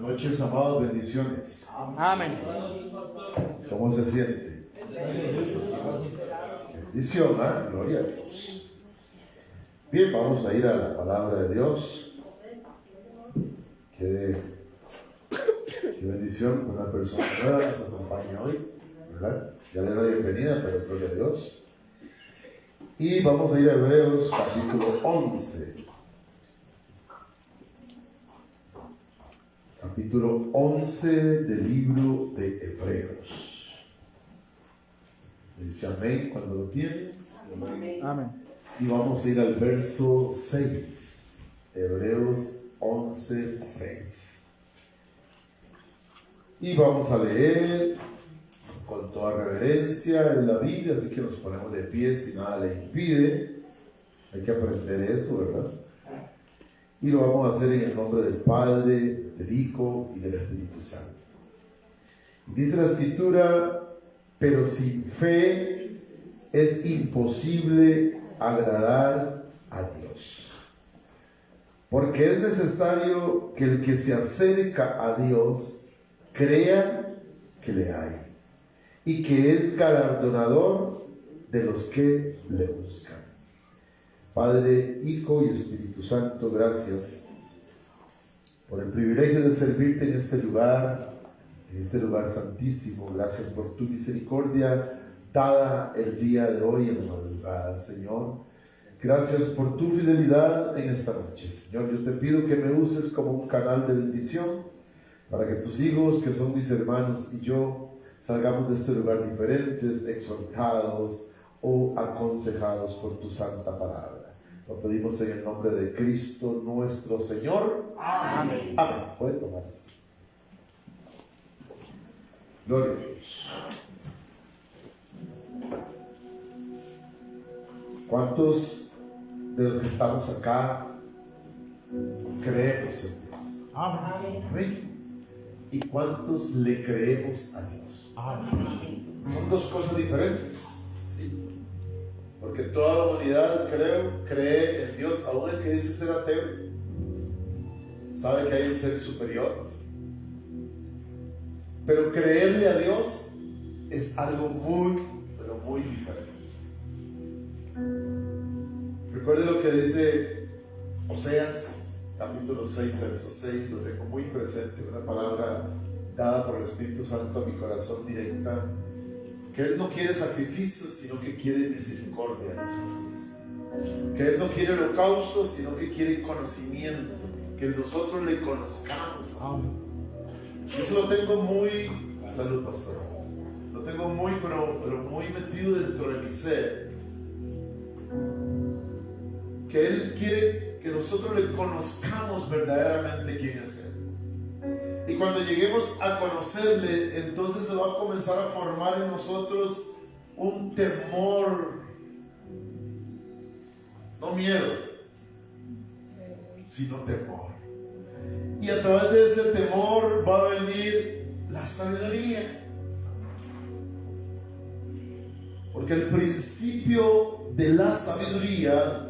noches, amados, bendiciones. Amén. ¿Cómo se siente? Bendición, ¿eh? Gloria a Dios. Bien, vamos a ir a la palabra de Dios. Qué bendición que una persona nueva nos acompañe hoy, ¿verdad? Ya le doy la bienvenida, pero gloria a Dios. Y vamos a ir a Hebreos capítulo 11. Capítulo 11 del libro de Hebreos. Dice amén cuando lo tiene. Amén. Y vamos a ir al verso 6. Hebreos 11, 6. Y vamos a leer con toda reverencia en la Biblia, así que nos ponemos de pie si nada le impide. Hay que aprender eso, ¿verdad? Y lo vamos a hacer en el nombre del Padre, del Hijo y del Espíritu Santo. Dice la Escritura: pero sin fe es imposible agradar a Dios, porque es necesario que el que se acerca a Dios crea que le hay y que es galardonador de los que le buscan. Padre, Hijo y Espíritu Santo, gracias por el privilegio de servirte en este lugar santísimo. Gracias por tu misericordia dada el día de hoy en la madrugada, Señor. Gracias por tu fidelidad en esta noche, Señor. Yo te pido que me uses como un canal de bendición para que tus hijos, que son mis hermanos, y yo salgamos de este lugar diferentes, exhortados o aconsejados por tu santa palabra. Lo pedimos en el nombre de Cristo nuestro Señor. Amén. Amén. Puede tomar así. Gloria a Dios. ¿Cuántos de los que estamos acá creemos en Dios? Amén. Amén. ¿Y cuántos le creemos a Dios? Amén. Son dos cosas diferentes. ¿Sí? Porque toda la humanidad cree en Dios, aún el que dice ser ateo sabe que hay un ser superior. Pero creerle a Dios es algo muy, pero muy diferente. Recuerde lo que dice Oseas, capítulo 6, verso 6, lo tengo muy presente, una palabra dada por el Espíritu Santo a mi corazón directa, que Él no quiere sacrificios, sino que quiere misericordia de nosotros. Que Él no quiere holocaustos, sino que quiere conocimiento, que nosotros le conozcamos. Eso lo tengo muy, salud pastor, lo tengo muy, pero muy metido dentro de mi ser. Que Él quiere que nosotros le conozcamos verdaderamente quién es Él. Y cuando lleguemos a conocerle, entonces se va a comenzar a formar en nosotros un temor, no miedo, sino temor. Y a través de ese temor va a venir la sabiduría. Porque el principio de la sabiduría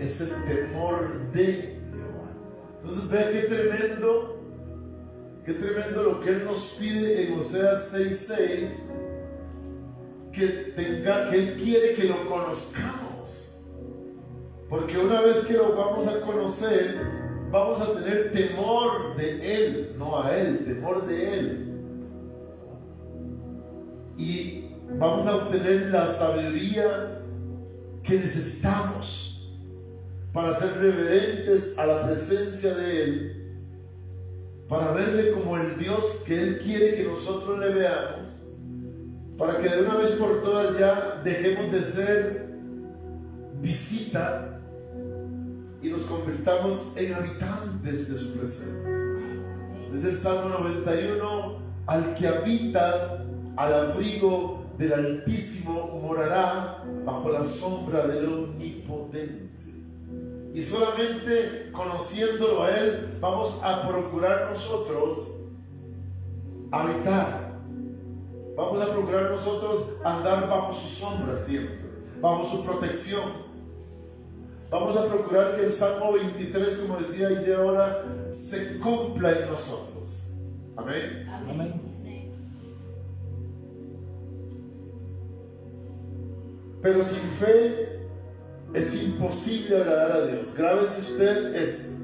es el temor de Jehová. Entonces vea qué tremendo lo que Él nos pide en Oseas 6:6, que Él quiere que lo conozcamos. Porque una vez que lo vamos a conocer, vamos a tener temor de Él, no a Él, temor de Él. Y vamos a obtener la sabiduría que necesitamos para ser reverentes a la presencia de Él, para verle como el Dios que Él quiere que nosotros le veamos, para que de una vez por todas ya dejemos de ser visita y nos convirtamos en habitantes de su presencia. Es el Salmo 91: al que habita al abrigo del Altísimo morará bajo la sombra del Omnipotente. Y solamente conociéndolo a Él vamos a procurar nosotros habitar. Vamos a procurar nosotros andar bajo su sombra siempre, bajo su protección. Vamos a procurar que el Salmo 23, como decía Ide ahora, se cumpla en nosotros. Amén. Amén. Pero sin fe es imposible agradar a Dios. Grábese usted esto.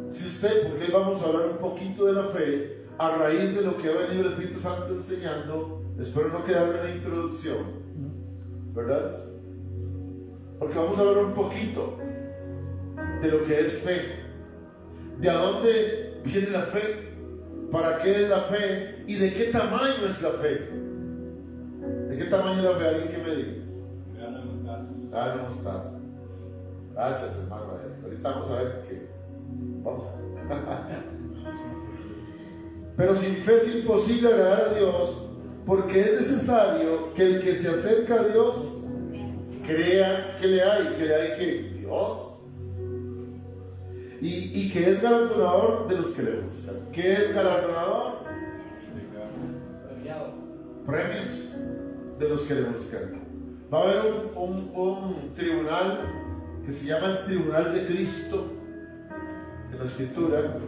Si usted, porque hoy vamos a hablar un poquito de la fe, a raíz de lo que ha venido el Espíritu Santo enseñando, espero no quedarme en la introducción, ¿verdad? Porque vamos a hablar un poquito de lo que es fe, de a dónde viene la fe, para qué es la fe y de qué tamaño es la fe. ¿De qué tamaño es la fe? ¿Alguien que me diga? Grano de mostaza. Gracias, hermano. Ahorita vamos a ver qué. Vamos a ver. Pero sin fe es imposible agradar a Dios, porque es necesario que el que se acerca a Dios crea que le hay que Dios, y que es galardonador de los que le buscan. ¿Qué es galardonador? Premios de los que le buscan. Va a haber un tribunal que se llama el Tribunal de Cristo en la Escritura,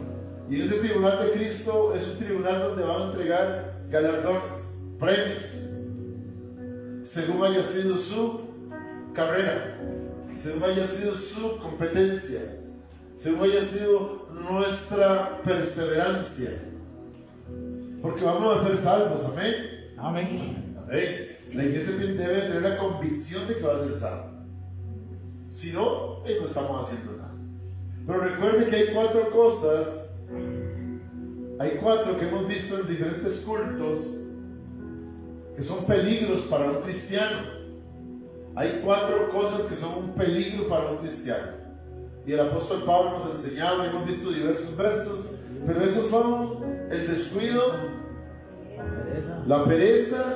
y en ese Tribunal de Cristo es un tribunal donde van a entregar galardones, premios, según haya sido su carrera, según haya sido su competencia, según haya sido nuestra perseverancia, porque vamos a ser salvos. Amén. Amén. Amén. La iglesia debe tener la convicción de que va a ser salva. Si no, no estamos haciendo nada. Pero recuerde que hay 4 cosas, hay 4 que hemos visto en diferentes cultos, que son peligros para un cristiano. Hay 4 cosas que son un peligro para un cristiano. Y el apóstol Pablo nos enseñaba, hemos visto diversos versos, pero esos son el descuido, la pereza,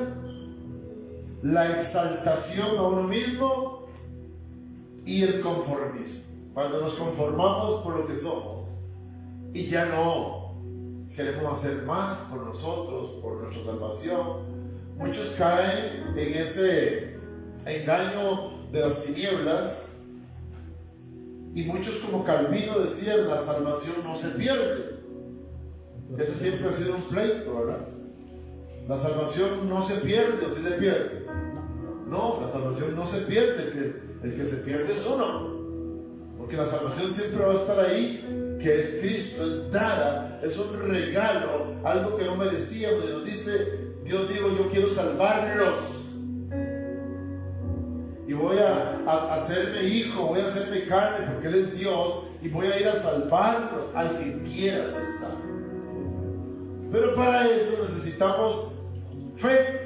la exaltación a uno mismo y el conformismo. Cuando nos conformamos por lo que somos y ya no queremos hacer más por nosotros, por nuestra salvación, muchos caen en ese engaño de las tinieblas, y muchos, como Calvino decían, la salvación no se pierde. Eso siempre ha sido un pleito, ¿verdad? La salvación no se pierde, ¿o sí se pierde? No, la salvación no se pierde. El que se pierde es uno, porque la salvación siempre va a estar ahí, que es Cristo, es dada, es un regalo, algo que no merecíamos. Y nos dice Dios, digo, yo quiero salvarlos, y voy a hacerme hijo, voy a hacerme carne, porque Él es Dios, y voy a ir a salvarlos al que quiera ser salvo. Pero para eso necesitamos fe,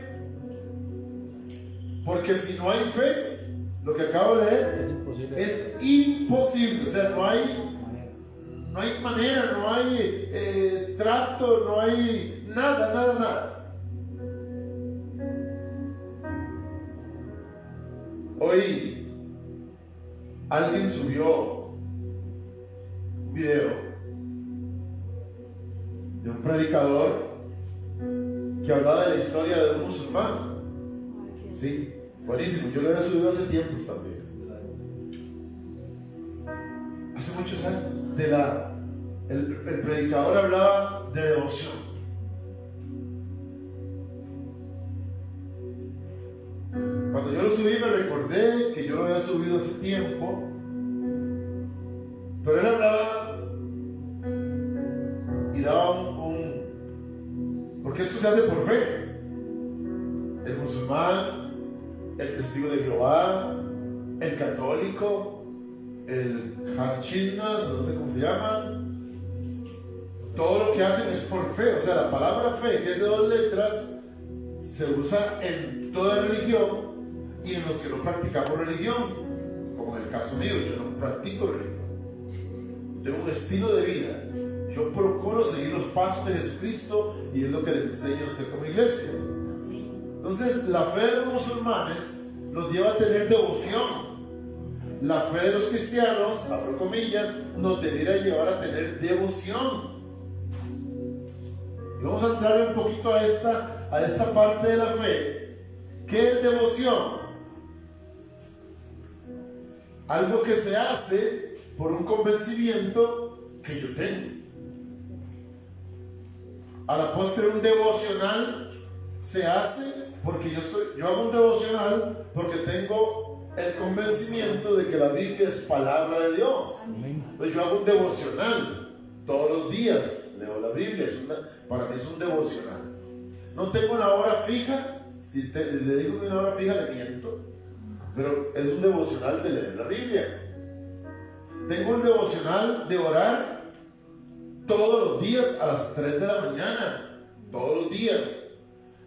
porque si no hay fe, lo que acabo de leer es imposible. O sea, no hay manera, no hay trato, no hay nada. Hoy alguien subió un video de un predicador que hablaba de la historia de un musulmán. Sí, buenísimo. Yo lo había subido hace tiempos también, hace muchos años. El predicador hablaba de devoción. Cuando yo lo subí me recordé que yo lo había subido hace tiempo, pero él hablaba y daba porque esto se hace por fe. El musulmán, el testigo de Jehová, el católico, el Hachinas, no sé cómo se llama, todo lo que hacen es por fe. O sea, la palabra fe, que es de 2 letras, se usa en toda religión y en los que no practicamos religión, como en el caso mío. Yo no practico religión, tengo un estilo de vida. Yo procuro seguir los pasos de Jesucristo, y es lo que le enseño a usted como iglesia. Entonces, la fe de los musulmanes nos lleva a tener devoción. La fe de los cristianos, abro comillas, nos debería llevar a tener devoción. Y vamos a entrar un poquito a esta parte de la fe. ¿Qué es devoción? Algo que se hace por un convencimiento que yo tengo. A la postre, un devocional se hace porque yo hago un devocional porque tengo el convencimiento de que la Biblia es palabra de Dios. Pues yo hago un devocional todos los días, leo la Biblia, para mí es un devocional. No tengo una hora fija. Si le digo que una hora fija, le miento, pero es un devocional de leer la Biblia. Tengo un devocional de orar todos los días a las 3 de la mañana, todos los días.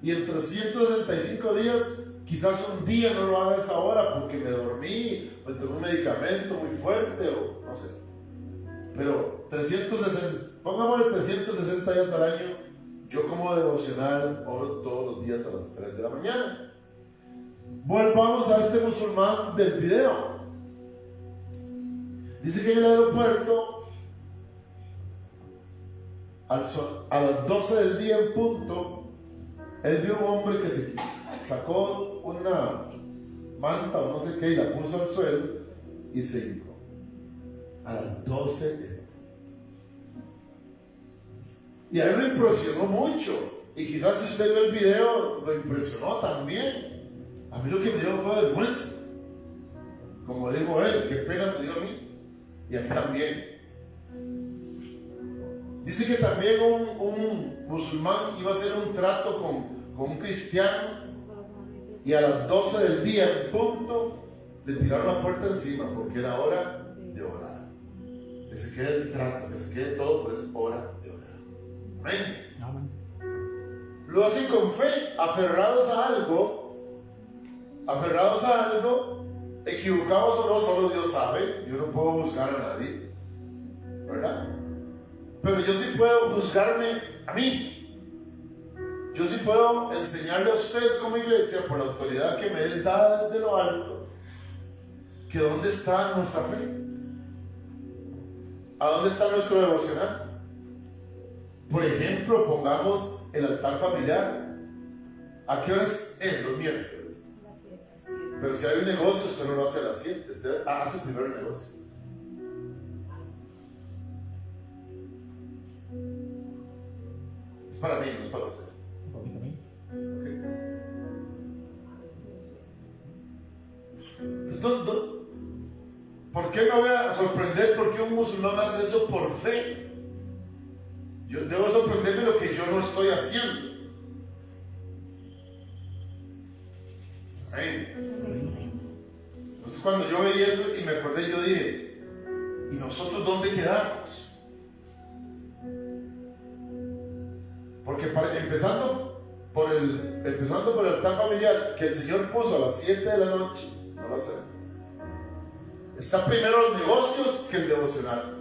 Y en 365 días, quizás un día no lo haga a esa hora porque me dormí, o tomé un medicamento muy fuerte, o no sé. Pero 360, pongámosle 360 días al año, yo como devocional oro todos los días a las 3 de la mañana. Volvamos a este musulmán del video. Dice que en el aeropuerto, a las 12 del día en punto, él vio un hombre que se sacó una manta o no sé qué y la puso al suelo y se hincó. A las 12 de... Y a él lo impresionó mucho. Y quizás si usted vio el video, lo impresionó también. A mí lo que me dio fue vergüenza. Como dijo él, qué pena me dio a mí. Y a mí también. Dice que también un musulmán iba a hacer un trato con un cristiano. Y a las 12 del día, en punto, le tiraron la puerta encima porque era hora de orar. Que se quede el trato, que se quede todo, pero es hora de orar. Amén. Amén. Lo hacen con fe, aferrados a algo, equivocados o no, solo Dios sabe. Yo no puedo juzgar a nadie, ¿verdad? Pero yo sí puedo juzgarme a mí. Yo sí puedo enseñarle a usted como iglesia, por la autoridad que me es dada desde lo alto, que dónde está nuestra fe, a dónde está nuestro devocional. Por ejemplo, pongamos el altar familiar. ¿A qué horas es? Los miércoles. Pero si hay un negocio, usted no lo hace a las 7. Usted hace primero el negocio. Es para mí, no es para usted. Okay. Entonces, ¿por qué me voy a sorprender? ¿Por qué un musulmán hace eso por fe? Yo debo sorprenderme lo que yo no estoy haciendo. Amén. Entonces cuando yo veía eso y me acordé, yo dije, ¿y nosotros dónde quedamos? Porque empezando por el altar familiar que el Señor puso a las 7 de la noche, no lo hacemos. Está primero los negocios que el devocional.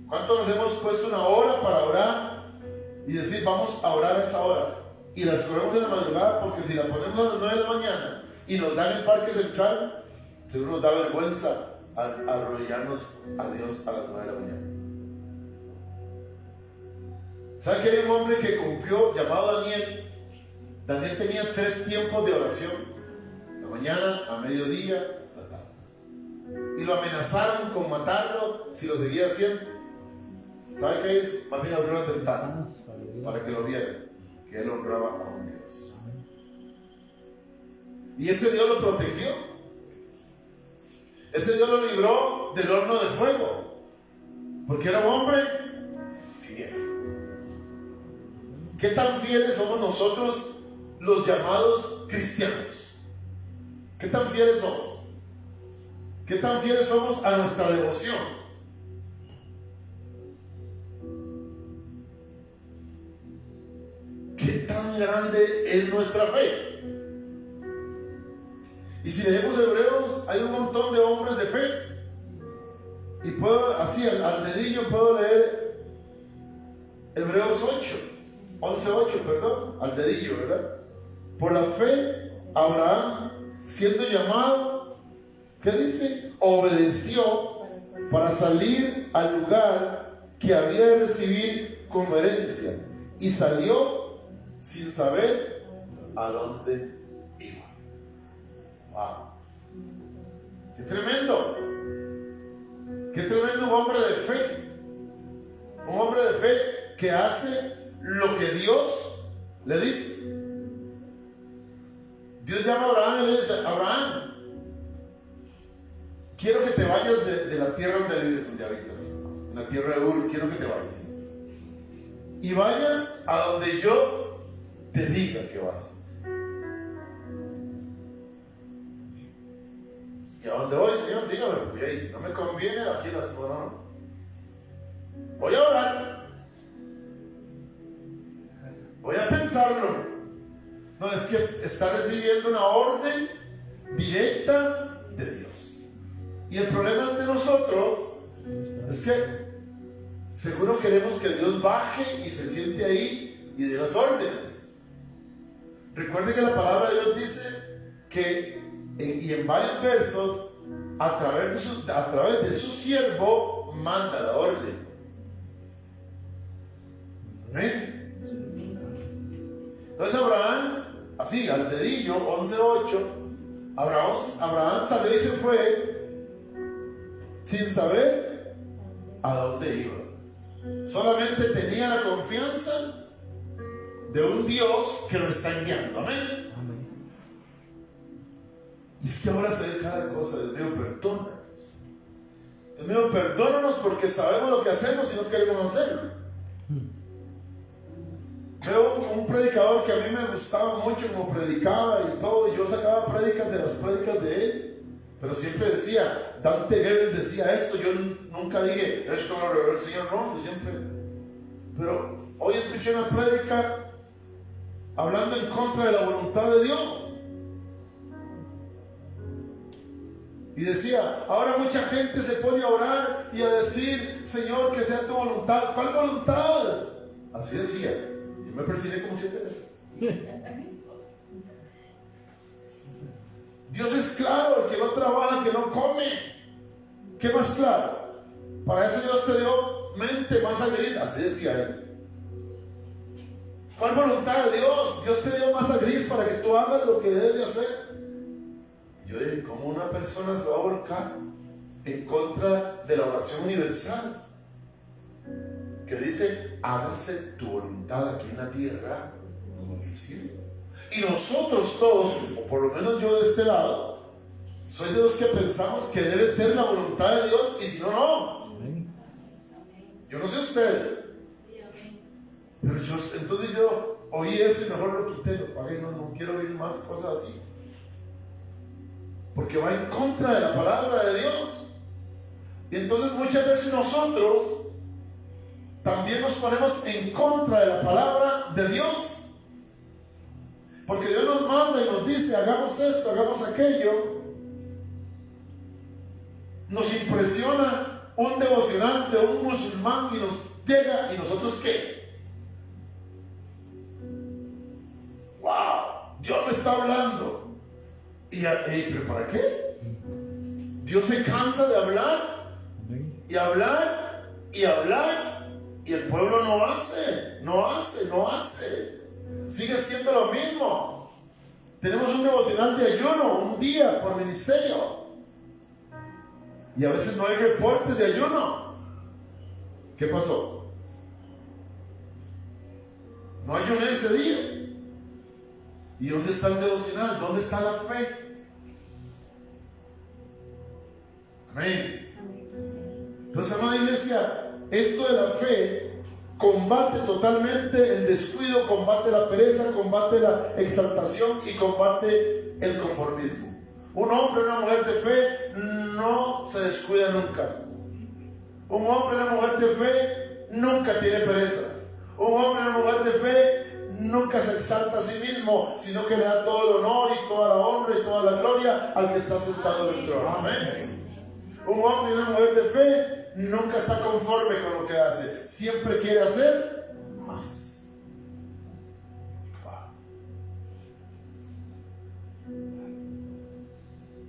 ¿Cuánto nos hemos puesto una hora para orar y decir vamos a orar a esa hora? Y la escogemos en la madrugada porque si la ponemos a las 9 de la mañana y nos dan el parque central, seguro nos da vergüenza arrodillarnos a Dios a las 9 de la mañana. ¿Sabe que hay un hombre que cumplió llamado Daniel? Daniel tenía 3 tiempos de oración: la mañana, a mediodía, la tarde. Y lo amenazaron con matarlo si lo seguía haciendo. ¿Sabe qué es? Más bien abrió las ventanas para que lo vieran, que él honraba a un Dios. Y ese Dios lo protegió. Ese Dios lo libró del horno de fuego, porque era un hombre fiel. ¿Qué tan fieles somos nosotros, los llamados cristianos? ¿Qué tan fieles somos? ¿Qué tan fieles somos a nuestra devoción? ¿Qué tan grande es nuestra fe? Y si leemos Hebreos, hay un montón de hombres de fe. Y puedo, así al dedillo, puedo leer Hebreos 11:8, perdón, al dedillo, ¿verdad? Por la fe, Abraham, siendo llamado, ¿qué dice? Obedeció para salir al lugar que había de recibir como herencia. Y salió sin saber a dónde iba. ¡Wow! ¡Qué tremendo! hombre de fe. Un hombre de fe que hace lo que Dios le dice. Dios llama a Abraham y le dice: Abraham, quiero que te vayas de la tierra donde vives, donde habitas, en la tierra de Ur, quiero que te vayas. Y vayas a donde yo te diga que vas. ¿Y a dónde voy, Señor? Dígame, porque ahí, si no me conviene, aquí las no. Voy a orar. Voy a pensarlo. No, es que está recibiendo una orden directa de Dios. Y el problema de nosotros es que seguro queremos que Dios baje y se siente ahí y dé las órdenes. Recuerden que la palabra de Dios dice que y en varios versos, a través de su siervo manda la orden. ¿Amén? Entonces Abraham, así al dedillo, 11:8, Abraham salió y se fue sin saber a dónde iba. Solamente tenía la confianza de un Dios que lo está enviando. Amén. Y es que ahora se ve cada cosa. Dios mío, perdónanos. Dios mío, perdónanos porque sabemos lo que hacemos y no queremos hacerlo. Veo un predicador que a mí me gustaba mucho como predicaba y todo. Yo sacaba prédicas de las prédicas de él. Pero siempre decía, Dante Gebel decía esto. Yo nunca dije, esto lo reveló el Señor. No, yo siempre. Pero hoy escuché una prédica hablando en contra de la voluntad de Dios. Y decía, ahora mucha gente se pone a orar y a decir, Señor, que sea tu voluntad. ¿Cuál voluntad? Así decía. Yo me persigné como 7 veces. Dios es claro, el que no trabaja, que no come. ¿Qué más claro? Para eso Dios te dio mente masa gris. Así decía él. ¿Cuál voluntad de Dios? Dios te dio masa gris para que tú hagas lo que debes de hacer. Yo dije, ¿cómo una persona se va a volcar en contra de la oración universal? Que dice, hágase tu voluntad aquí en la tierra como en el cielo. Y nosotros todos, o por lo menos yo de este lado, soy de los que pensamos que debe ser la voluntad de Dios, y si no, no. Yo no sé usted. Pero entonces yo oí eso y mejor lo quité, lo pagué, no quiero oír más cosas así. Porque va en contra de la palabra de Dios. Y entonces muchas veces nosotros también nos ponemos en contra de la palabra de Dios. Porque Dios nos manda y nos dice, hagamos esto, hagamos aquello. Nos impresiona un devocional de un musulmán y nos llega, ¿y nosotros qué? ¡Wow! Dios me está hablando. ¿Pero para qué? Dios se cansa de hablar y hablar y hablar, y el pueblo no hace. Sigue siendo lo mismo. Tenemos un devocional de ayuno, un día por ministerio, y a veces no hay reportes de ayuno. ¿Qué pasó? No ayuné ese día. ¿Y dónde está el devocional? ¿Dónde está la fe? Amén. Entonces, amada iglesia, esto de la fe combate totalmente el descuido, combate la pereza, combate la exaltación y combate el conformismo. Un hombre, una mujer de fe no se descuida nunca. Un hombre, una mujer de fe nunca tiene pereza. Un hombre, una mujer de fe nunca se exalta a sí mismo, sino que le da todo el honor y toda la honra y toda la gloria al que está sentado en el trono. Amén. Un hombre y una mujer de fe nunca está conforme con lo que hace, siempre quiere hacer más.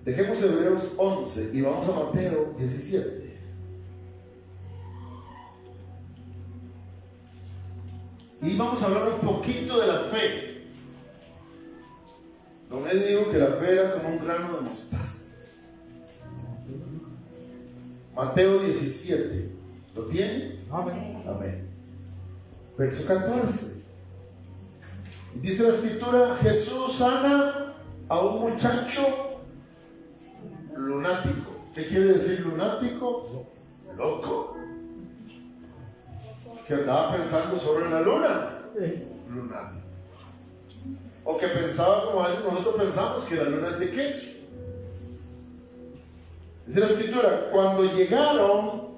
Dejemos Hebreos 11 y vamos a Mateo 17. Y vamos a hablar un poquito de la fe. Don Ed dijo que la fe era como un grano de mostaza. Mateo 17. ¿Lo tiene? Amén. Amén. Verso 14. Dice la escritura: Jesús sana a un muchacho lunático. ¿Qué quiere decir lunático? Loco. Que andaba pensando sobre la luna. Lunático. O que pensaba como a veces nosotros pensamos, que la luna es de queso. Dice la escritura: cuando llegaron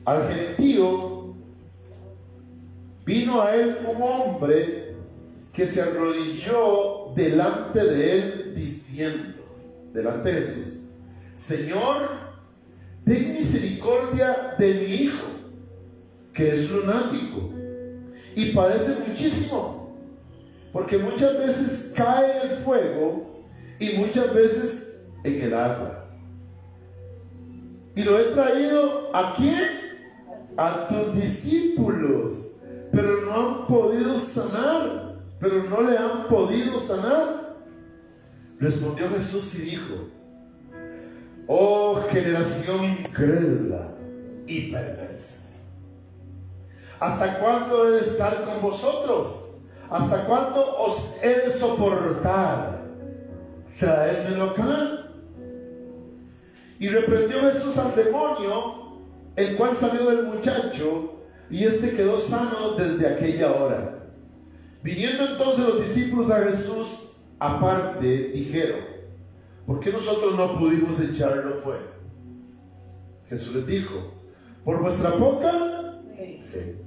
al gentío, vino a él un hombre que se arrodilló delante de él diciendo, delante de Jesús: Señor, ten misericordia de mi hijo, que es lunático y padece muchísimo, porque muchas veces cae en el fuego y muchas veces en el agua. Y lo he traído ¿a quién? A tus discípulos, pero no han podido sanar, pero no le han podido sanar. Respondió Jesús y dijo: oh generación incrédula y perversa, ¿hasta cuándo he de estar con vosotros? ¿Hasta cuándo os he de soportar? Traédmelo acá. Y reprendió Jesús al demonio, el cual salió del muchacho, y éste quedó sano desde aquella hora. Viniendo entonces los discípulos a Jesús aparte, dijeron: ¿por qué nosotros no pudimos echarlo fuera? Jesús les dijo: por vuestra poca fe.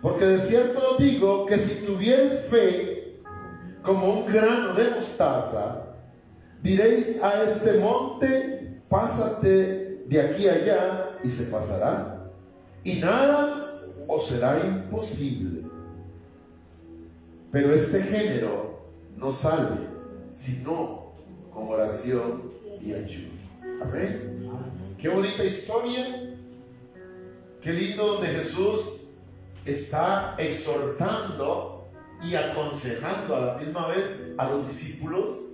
Porque de cierto os digo que si tuvierais fe como un grano de mostaza, diréis a este monte: pásate de aquí allá, y se pasará, y nada os será imposible. Pero este género no sale sino con oración y ayuno. Amén. Qué bonita historia. Qué lindo, donde Jesús está exhortando y aconsejando a la misma vez a los discípulos.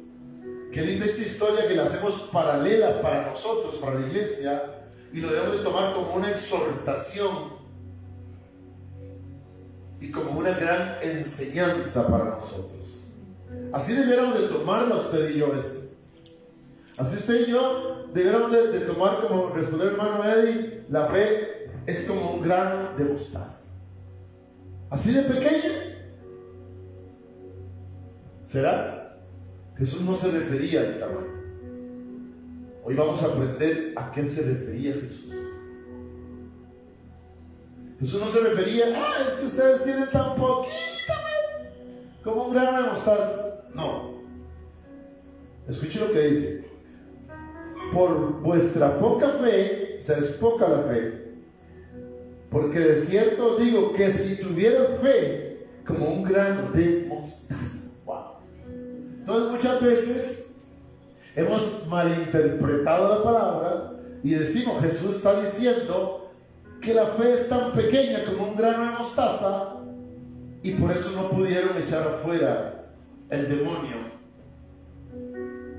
Qué linda esta historia, que la hacemos paralela para nosotros, para la iglesia, y lo debemos de tomar como una exhortación y como una gran enseñanza para nosotros. Así debiéramos de tomarla usted y yo esto. Así usted y yo debiéramos de tomar, como respondió el hermano Eddie, la fe es como un grano de mostaza. Así de pequeño. ¿Será? Jesús no se refería al tamaño. Hoy vamos a aprender a qué se refería Jesús. Jesús no se refería: es que ustedes tienen tan poquito, como un grano de mostaza. No. Escuche lo que dice: por vuestra poca fe, o sea, es poca la fe, porque de cierto os digo que si tuvieras fe como un grano de mostaza. Wow. Entonces muchas veces hemos malinterpretado la palabra y decimos: Jesús está diciendo que la fe es tan pequeña como un grano de mostaza, y por eso no pudieron echar afuera el demonio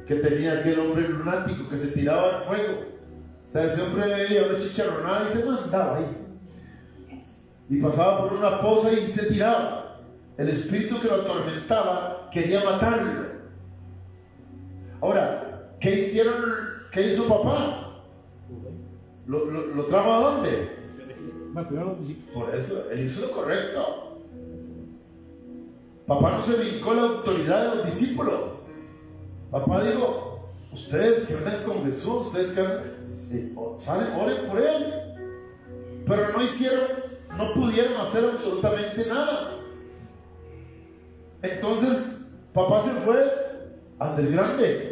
que tenía aquel hombre lunático que se tiraba al fuego. O sea, ese hombre veía una chicharronada y se mandaba ahí, y pasaba por una poza y se tiraba. El espíritu que lo atormentaba quería matarlo. Ahora, ¿qué hizo papá? ¿Lo trajo a dónde? Por eso, él hizo lo correcto. Papá no se brincó la autoridad de los discípulos. Papá dijo: ustedes que andan con Jesús, ustedes que salen, oren por él. Pero no pudieron hacer absolutamente nada. Entonces, papá se fue ante el grande.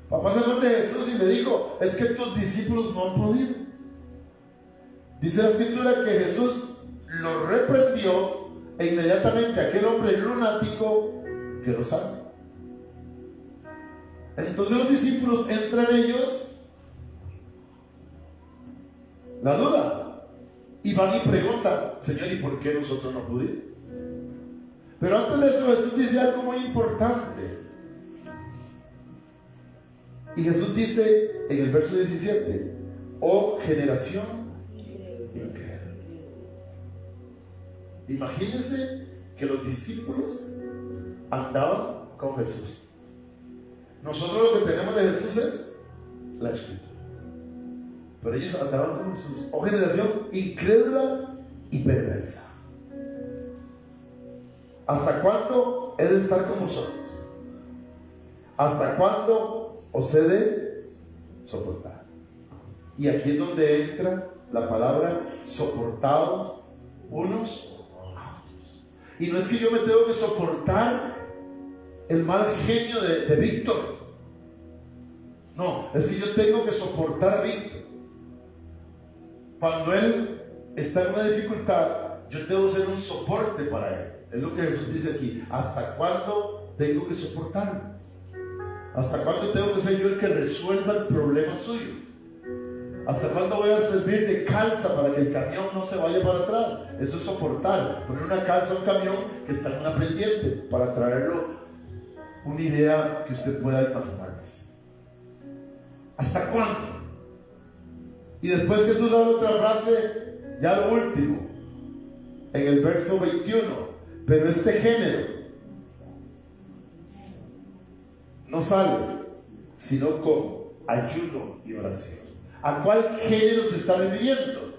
Papá se fue ante Jesús y le dijo: es que tus discípulos no han podido. Dice la escritura que Jesús lo reprendió, e inmediatamente aquel hombre lunático quedó sano. Entonces los discípulos, entran ellos la duda, y van y preguntan: Señor, ¿y por qué nosotros no pudimos? Pero antes de eso, Jesús dice algo muy importante. Y Jesús dice en el verso 17: oh generación incrédula. Imagínense que los discípulos andaban con Jesús. Nosotros lo que tenemos de Jesús es la Escritura, pero ellos andaban con Jesús. Oh generación incrédula y perversa, ¿hasta cuándo he de estar con vosotros? ¿Hasta cuándo os he de soportar? Y aquí es donde entra la palabra soportados unos a otros. Y no es que yo me tengo que soportar el mal genio de Víctor. No, es que yo tengo que soportar a Víctor. Cuando él está en una dificultad, yo debo ser un soporte para él. Es lo que Jesús dice aquí. ¿Hasta cuándo tengo que soportarlo? ¿Hasta cuándo tengo que ser yo el que resuelva el problema suyo? ¿Hasta cuándo voy a servir de calza para que el camión no se vaya para atrás? Eso es soportar. Poner una calza a un camión que está en una pendiente para traerlo una idea que usted pueda imaginarse. ¿Hasta cuándo? Y después Jesús habla otra frase, ya lo último, en el verso 21. Pero este género no sale sino con ayuno y oración. ¿A cuál género se está refiriendo?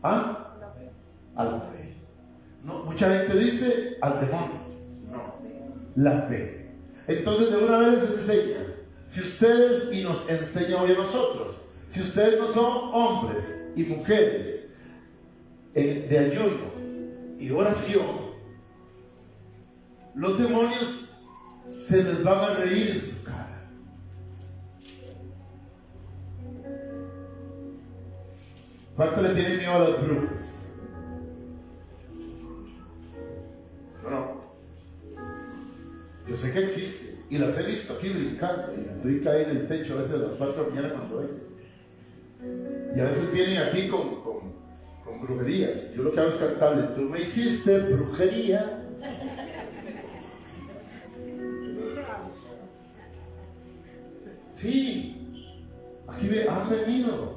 ¿Ah? A la fe. No, mucha gente dice al demonio. No, la fe. Entonces de una vez les enseña. Si ustedes, y nos enseña hoy a nosotros, si ustedes no son hombres y mujeres de ayuno y oración, los demonios se les van a reír en su cara. ¿Cuánto le tienen miedo a las brujas? No. Yo sé que existe y las he visto aquí brincando. Y brinca ahí en el techo a veces a las 4 de la mañana cuando vengo. Y a veces vienen aquí con brujerías. Yo lo que hago es cantarle: tú me hiciste brujería. Sí, aquí han venido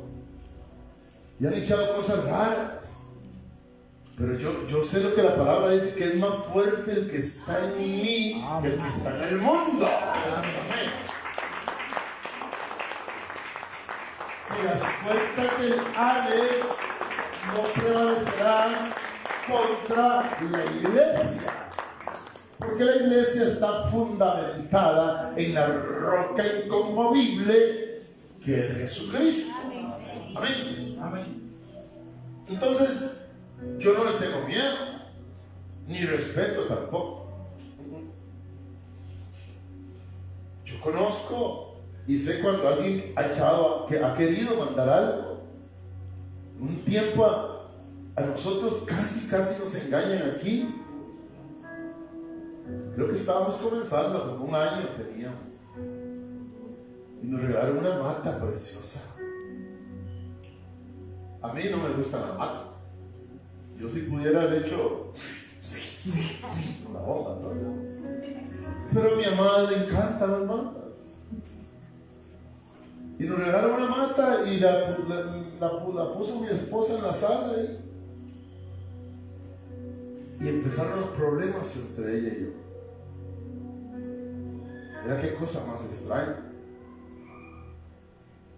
y han echado cosas raras, pero yo sé lo que la palabra dice, que es más fuerte el que está en mí que el que está en el mundo. Amén. Y las puertas del Hades no prevalecerán contra la iglesia, porque la iglesia está fundamentada en la roca inconmovible que es Jesucristo. Amén. Amén. Entonces, yo no les tengo miedo, ni respeto tampoco. Yo conozco y sé cuando alguien ha querido mandar algo. Un tiempo a nosotros casi nos engañan aquí. Creo que estábamos comenzando, como un año teníamos, y nos regalaron una mata preciosa. A mí no me gusta la mata. Yo si pudiera haber hecho una bomba, ¿no? Pero a mi amada le encantan las matas. Y nos regalaron una mata y la puso mi esposa en la sala y empezaron los problemas entre ella y yo. Mira qué cosa más extraña.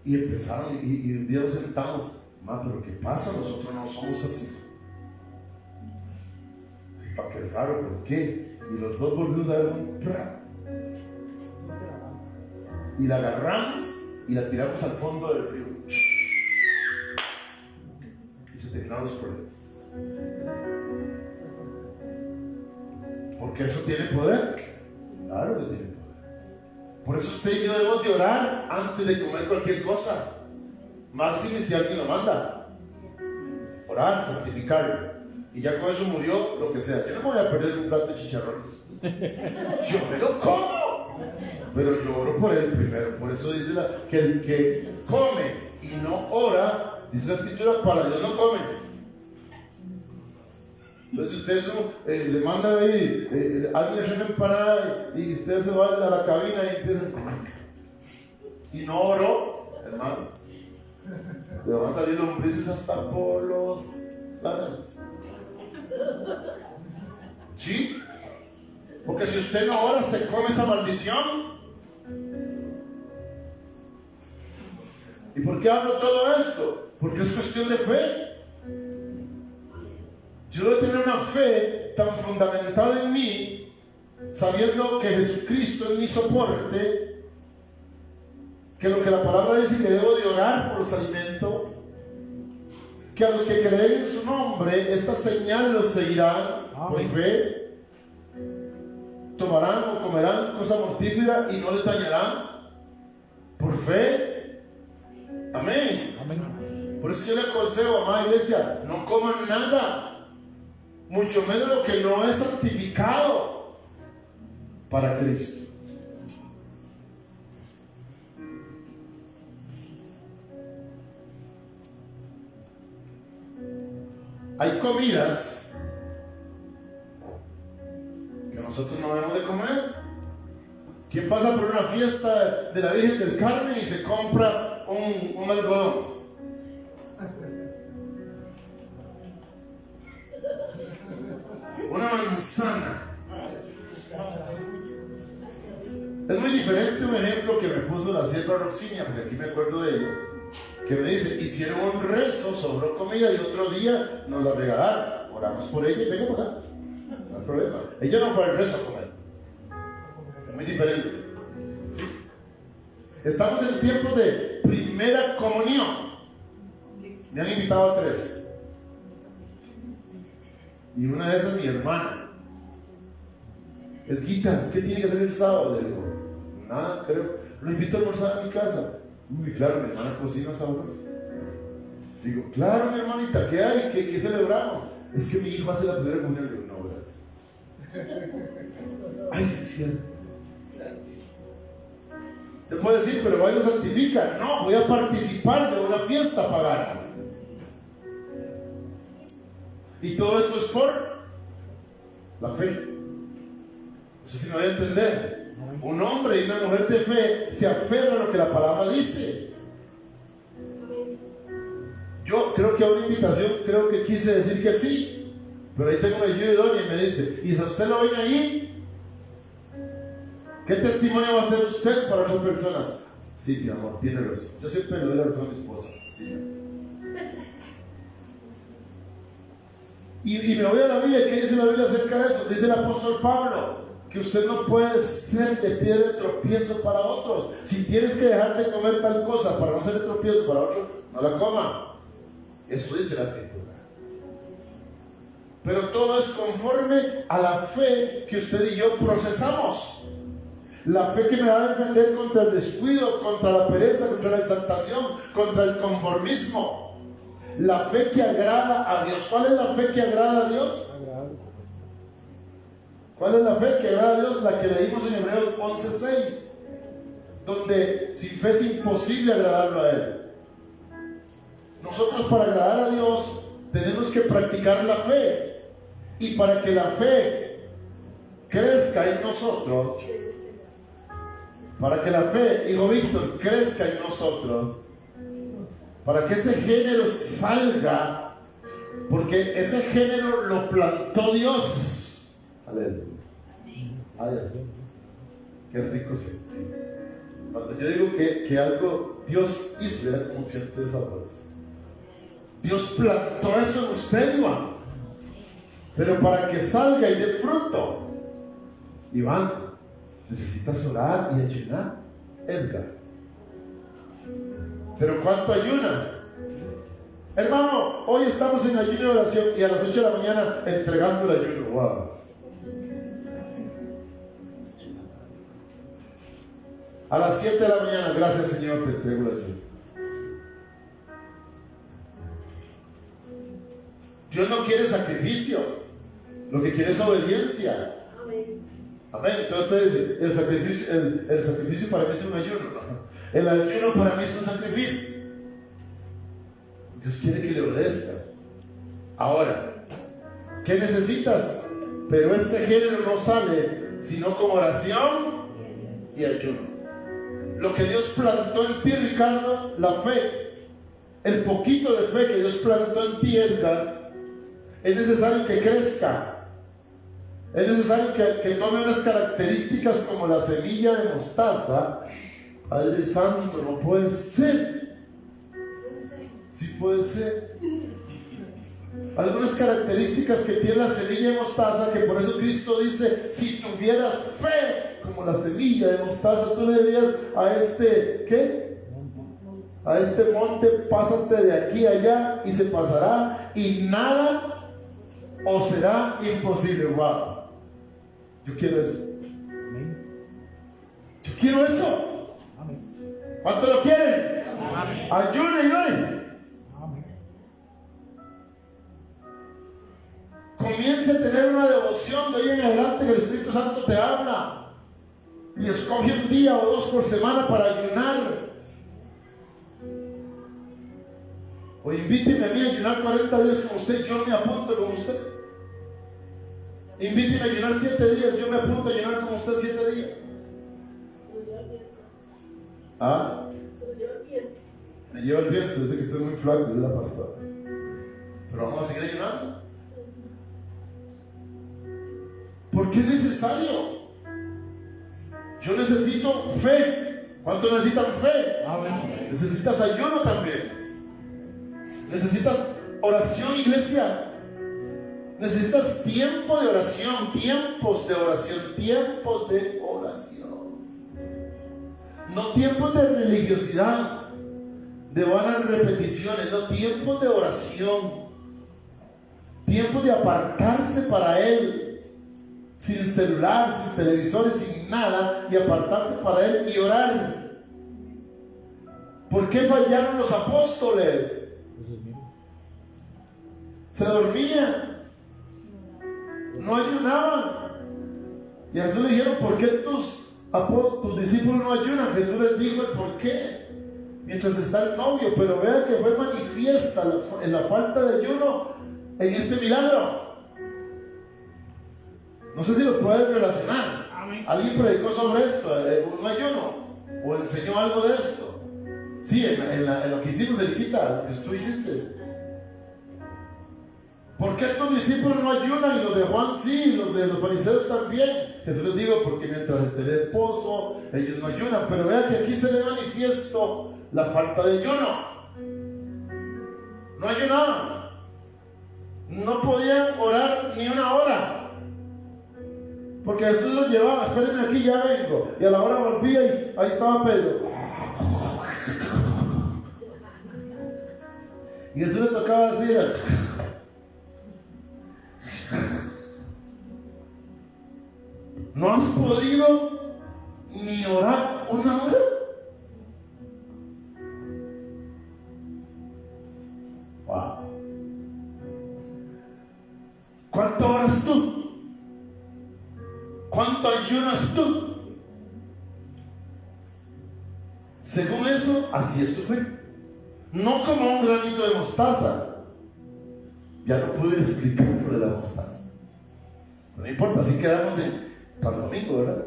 Y empezaron, y un día nos sentamos: ma, pero ¿qué pasa? Nosotros no somos así. ¿Para qué raro? ¿Por qué? Y los dos volvimos a dar un ¡pra! Y la agarramos y la tiramos al fondo del río. Y se terminaron los problemas. Porque eso tiene poder. Claro que tiene poder. Por eso usted y yo debemos de orar antes de comer cualquier cosa. Máxime si alguien lo manda. Orar, santificarlo. Y ya con eso murió lo que sea. Yo no me voy a perder un plato de chicharrones. Yo me lo como. Pero yo oro por él primero. Por eso dice que el que come y no ora, dice la escritura, para Dios no come. Entonces usted le manda ahí, alguien le echa una empanada y usted se va a la cabina y empieza a comer. y no oró, hermano, le van a salir lombrices hasta por los labios. ¿Sí? Porque si usted no ora, se come esa maldición. ¿Y por qué hablo todo esto? Porque es cuestión de fe. Yo debo tener una fe tan fundamental en mí, sabiendo que Jesucristo es mi soporte, que lo que la palabra dice que debo de orar por los alimentos, que a los que creen en su nombre, esta señal los seguirán. Por fe, tomarán o comerán cosa mortífera y no les dañarán. Por fe. Amén. Amén. Por eso yo le aconsejo, amada iglesia, no coman nada, mucho menos lo que no es santificado para Cristo. Hay comidas que nosotros no debemos de comer. ¿Quién pasa por una fiesta de la Virgen del Carmen y se compra un algodón? Una manzana. Es muy diferente un ejemplo que me puso la sierva Roxinia, porque aquí me acuerdo de ella, que me dice, hicieron un rezo, sobró comida y otro día nos la regalaron. Oramos por ella y venga por acá. No hay problema. Ella no fue al rezo a comer. Es muy diferente. ¿Sí? Estamos en tiempos de primera comunión. Me han invitado a 3. Y una de esas mi hermana. Esguita, ¿qué tiene que hacer el sábado? Le digo, nada, creo. Lo invito a almorzar a mi casa. Uy, claro, mi hermana cocina sabroso. Digo, claro, mi hermanita, ¿qué hay? ¿Qué celebramos? Es que mi hijo hace la primera comunión. Digo, no, gracias. Ay, sí, es cierto. Te puedo decir, pero va y lo santifica. No, voy a participar de una fiesta pagana. Y todo esto es por la fe. No sé si me voy a entender. Un hombre y una mujer de fe se aferra a lo que la palabra dice. Yo creo que a una invitación, creo que quise decir que sí, pero ahí tengo una ayuda y me dice, ¿y si usted lo ven ahí? ¿Qué testimonio va a hacer usted para otras personas? Sí, mi amor, tiene razón. Yo siempre le doy la razón a mi esposa. Sí. Y me voy a la Biblia. ¿Qué dice la Biblia acerca de eso? Dice el apóstol Pablo que usted no puede ser de piedra de tropiezo para otros. Si tienes que dejar de comer tal cosa para no ser de tropiezo para otros, no la coma. Eso dice la Escritura. Pero todo es conforme a la fe que usted y yo procesamos. La fe que me va a defender contra el descuido, contra la pereza, contra la exaltación, contra el conformismo. La fe que agrada a Dios. ¿Cuál es la fe que agrada a Dios? ¿Cuál es la fe que agrada a Dios? La que leímos en Hebreos 11:6, donde sin fe es imposible agradarlo a Él. Nosotros, para agradar a Dios, tenemos que practicar la fe. Y para que la fe crezca en nosotros, para que la fe, hijo Víctor, crezca en nosotros, para que ese género salga, porque ese género lo plantó Dios. Aleluya. Aleluya. Qué rico sentir. Cuando yo digo que algo Dios hizo, era como siempre el favor. Dios plantó eso en usted, Iván. Pero para que salga y dé fruto, Iván, necesitas orar y ayunar. Edgar. Pero ¿cuánto ayunas? Hermano, hoy estamos en ayuno de oración y a las 8 de la mañana entregando el ayuno. Wow. A las 7 de la mañana, gracias Señor, te entrego el ayuno. Dios no quiere sacrificio, lo que quiere es obediencia. Amén. Amén. Entonces usted dice, el sacrificio para mí es un ayuno. El ayuno para mí es un sacrificio. Dios quiere que le obedezca. Ahora, ¿qué necesitas? Pero este género no sale sino con oración y ayuno. lo que Dios plantó en ti, Ricardo, la fe, el poquito de fe que Dios plantó en ti, Edgar, es necesario que crezca. Es necesario que tome unas características como la semilla de mostaza. Padre Santo, no puede ser. Sí puede ser. Algunas características que tiene la semilla de mostaza, que por eso Cristo dice, si tuvieras fe como la semilla de mostaza, tú le dirías a este, ¿qué? A este monte, pásate de aquí a allá y se pasará y nada os será imposible. Wow. Yo quiero eso. Yo quiero eso. ¿Cuánto lo quieren? Ayunen y oren. Comience a tener una devoción de hoy en adelante que el Espíritu Santo te habla. Y escoge un día o dos por semana para ayunar. O invíteme a mí a ayunar 40 días con usted. Yo me apunto con usted. Invíteme a ayunar 7 días. Yo me apunto a ayunar con usted 7 días. ¿Ah? Me lleva el viento. Dice que estoy muy flaco, dice la pastora. Pero vamos a seguir ayunando. Porque es necesario. Yo necesito fe. ¿Cuánto necesitan fe? Amén. Necesitas ayuno también. Necesitas oración, iglesia. Necesitas tiempo de oración, tiempos de oración, tiempos de oración. No tiempos de religiosidad, de vanas repeticiones, no, tiempos de oración. Tiempos de apartarse para Él. Sin celular, sin televisores, sin nada, y apartarse para Él y orar. ¿Por qué fallaron los apóstoles? Se dormían, no ayunaban. Y a Jesús le dijeron, ¿por qué tus discípulos no ayunan? Jesús les dijo el por qué. Mientras está el novio, pero vea que fue manifiesta en la falta de ayuno en este milagro. No sé si lo puedes relacionar. Amén. Alguien predicó sobre esto, un ayuno, o enseñó algo de esto. Sí, en lo que hicimos del quita, lo que tú hiciste. ¿Por qué tus discípulos no ayunan y los de Juan sí, y los de los fariseos también? Jesús les digo, porque mientras esté en el pozo, ellos no ayunan. Pero vea que aquí se ve manifiesto la falta de ayuno. No ayunaban. No podían orar ni una hora. Porque Jesús los llevaba, espérenme aquí, ya vengo. Y a la hora volvía y ahí estaba Pedro. Y Jesús le tocaba decir, ¿no has podido ni orar una hora? Wow. ¿Cuánto oras tú? ¿Cuánto ayunas tú? Según eso, así es tu fe. No como un granito de mostaza. Ya no pude explicar lo de la mostaza. No importa, así quedamos para el domingo, ¿verdad?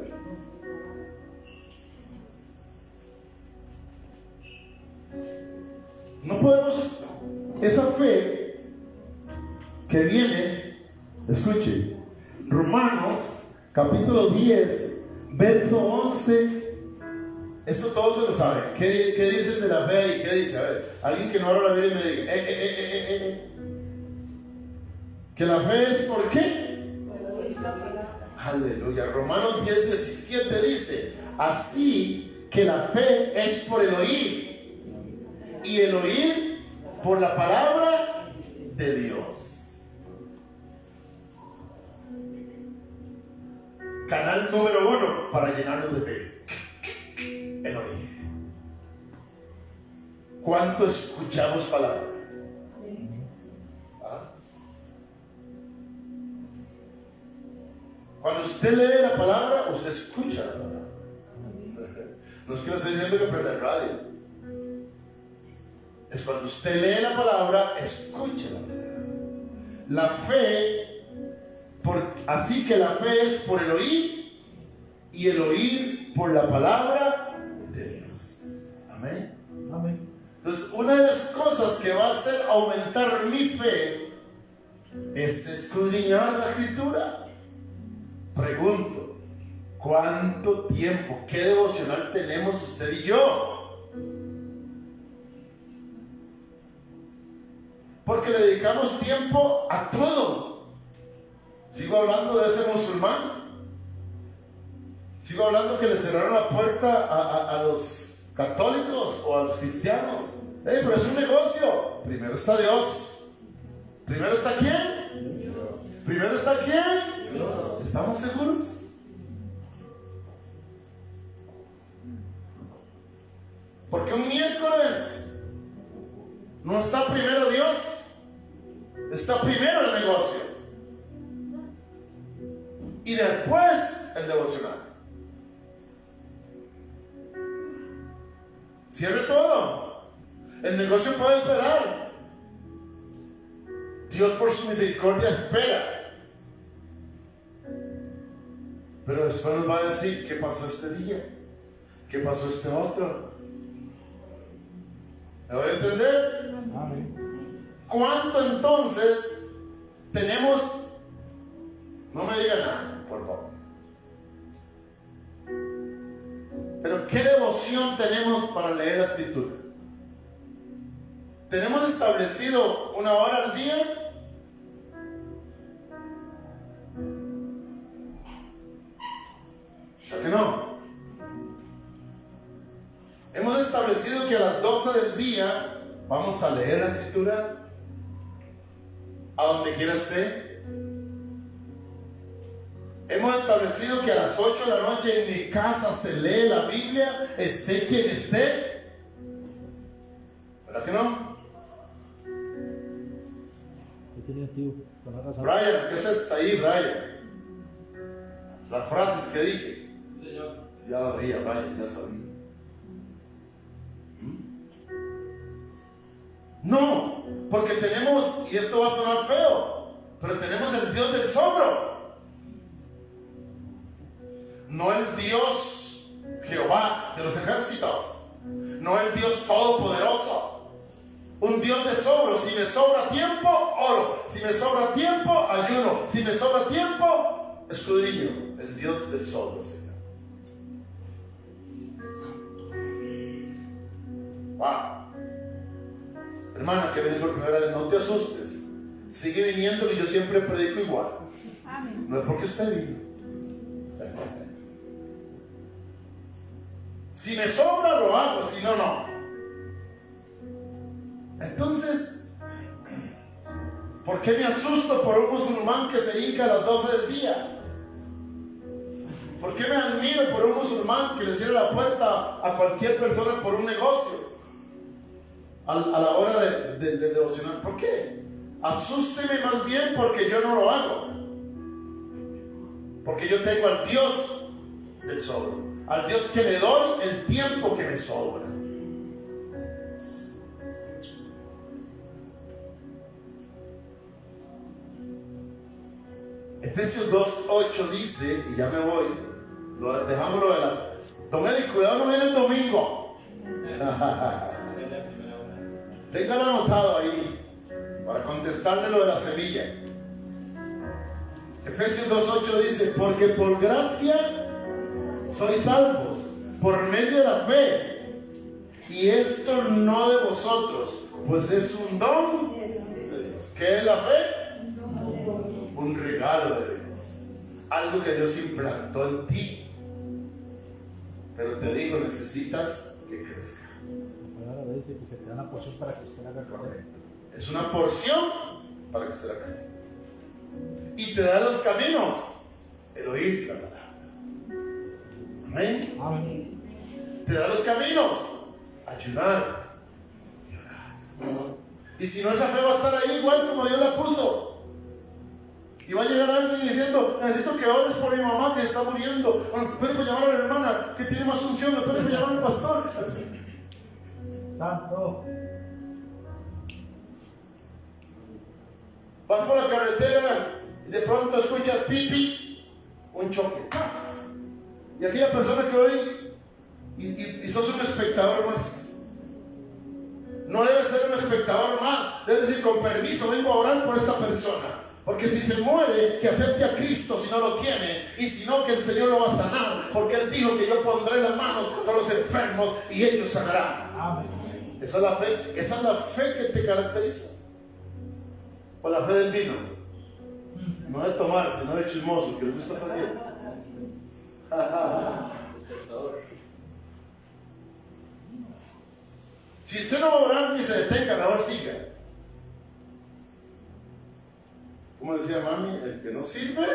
No podemos, esa fe que viene, escuche, Romanos capítulo 10, verso 11. Esto todos se lo saben. ¿Qué dicen de la fe y qué dice? A ver, alguien que no habla la Biblia me diga, que la fe es ¿por qué? Aleluya. Romanos 10, 17 dice, así que la fe es por el oír, y el oír por la palabra de Dios. Canal número 1 para llenarnos de fe. El oír. ¿Cuánto escuchamos palabra? ¿Ah? Cuando usted lee la palabra, usted escucha la palabra. No es que lo esté diciendo que prenda el radio. Es cuando usted lee la palabra, escucha la palabra. La fe, así que la fe es por el oír, y el oír por la palabra de Dios. que va a hacer aumentar mi fe es escudriñar la Escritura. Pregunto, ¿cuánto tiempo, qué devocional tenemos usted y yo? Porque le dedicamos tiempo a todo. Sigo hablando de ese musulmán. Sigo hablando que le cerraron la puerta a los católicos o a los cristianos. Pero es un negocio. Primero está Dios. ¿Primero está quién? Dios. ¿Primero está quién? Dios. ¿Estamos seguros? Porque un miércoles no está primero Dios, está primero el negocio y después el devocional. Cierre todo. El negocio puede esperar. Dios por su misericordia espera. Pero después nos va a decir qué pasó este día, qué pasó este otro. ¿Me voy a entender? Amén. ¿Cuánto entonces tenemos? No me diga nada, por favor. Pero ¿qué devoción tenemos para leer la Escritura? ¿Tenemos establecido una hora al día? ¿Por qué no? Hemos establecido que a las 12 del día vamos a leer la Escritura a donde quiera esté. Hemos establecido que a las 8 de la noche en mi casa se lee la Biblia, esté quien esté. ¿Verdad que no? Brian, ¿qué es esto ahí, Brian? Las frases que dije. Señor. Sí, ya la veía, Brian, ya sabía. No, porque tenemos, y esto va a sonar feo, pero tenemos el Dios del sobro. No el Dios Jehová de los ejércitos, no el Dios todopoderoso, un Dios de sobro. Si me sobra tiempo, oro. Si me sobra tiempo, ayuno. Si me sobra tiempo, escudriño. El Dios del sobro, Señor. Wow. Hermana que vienes por primera vez, no te asustes. Sigue viniendo y yo siempre predico igual. Amén. No es porque usted vino. Si me sobra lo hago, si no, no. Entonces, ¿por qué me asusto por un musulmán que se hinca a las 12 del día? ¿Por qué me admiro por un musulmán que le cierra la puerta a cualquier persona por un negocio a la hora de devocionar? ¿Por qué? Asústeme más bien porque yo no lo hago. Porque yo tengo al Dios del sobro, al Dios que le doy el tiempo que me sobra. Efesios 2:8 dice, y ya me voy, dejámoslo de la... Don Eddie, cuidado, no viene el domingo. Téngalo anotado ahí para contestarle lo de la semilla. Efesios 2:8 dice, porque por gracia sois salvos por medio de la fe, y esto no de vosotros, pues es un don de Dios. ¿Qué es la fe? Un regalo de Dios, algo que Dios implantó en ti. Pero te digo, necesitas que crezca. Es una porción para que usted la crezca. Y te da los caminos, el oír la palabra. Amén. Amén. Te da los caminos, ayudar y orar. Y si no, esa fe va a estar ahí igual como Dios la puso. Y va a llegar alguien diciendo, necesito que ores por mi mamá que está muriendo. Bueno, espérenme llamar a la hermana que tiene más unción. Espérenme llamar al pastor. Santo. Vas por la carretera y de pronto escuchas pipi, un choque. Y aquella persona que oye y sos un espectador más. No debe ser un espectador más. Debe decir, con permiso, vengo a orar por esta persona. Porque si se muere, que acepte a Cristo si no lo tiene. Y si no, que el Señor lo va a sanar. Porque Él dijo que yo pondré las manos con los enfermos y ellos sanarán. Amén. Esa es la fe. Esa es la fe que te caracteriza. O la fe del vino. No de tomar, sino del chismoso, que le gusta salir. Si usted no va a orar ni se detenga, mejor siga. Como decía mami, el que no sirve,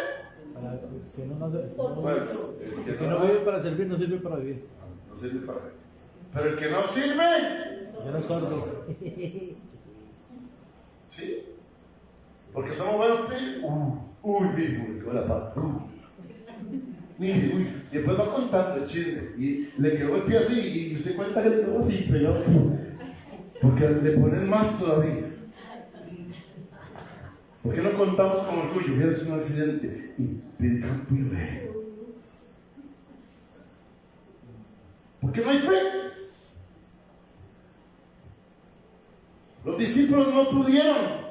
bueno, el que no vive para servir, no sirve para vivir. No sirve para vivir. Pero el que no sirve, Ya no es sordo. ¿sí? Porque somos buenos. Uy, mijo, me quedó la pata. Mire, uy, y después va contando el chisme y le quedó el pie así y usted cuenta que le quedó así, pegado. Porque le ponen más todavía. ¿Por qué no contamos con orgullo? Hubiera sido un accidente y pide campo y ve. ¿Por qué no hay fe? Los discípulos no pudieron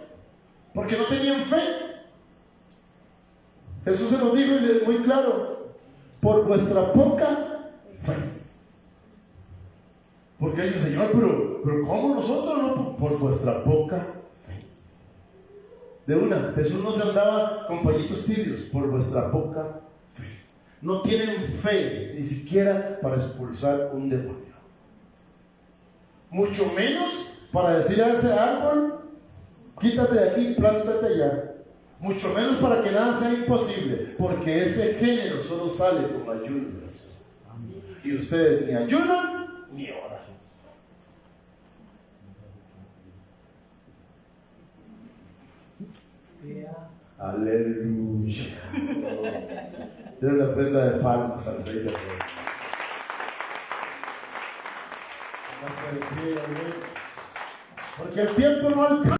porque no tenían fe. Jesús se lo dijo y le muy claro: por vuestra poca fe. Porque ellos, Señor, pero ¿cómo nosotros no? Por vuestra poca fe. De una, Jesús no se andaba con pollitos tibios, por vuestra poca fe. No tienen fe ni siquiera para expulsar un demonio. Mucho menos para decir a ese árbol, quítate de aquí, plántate allá. Mucho menos para que nada sea imposible, porque ese género solo sale con ayuno y oración. Y ustedes ni ayunan ni oran. Aleluya. Denle una prenda de palmas al Rey de Reyes. Porque el tiempo no alcanza.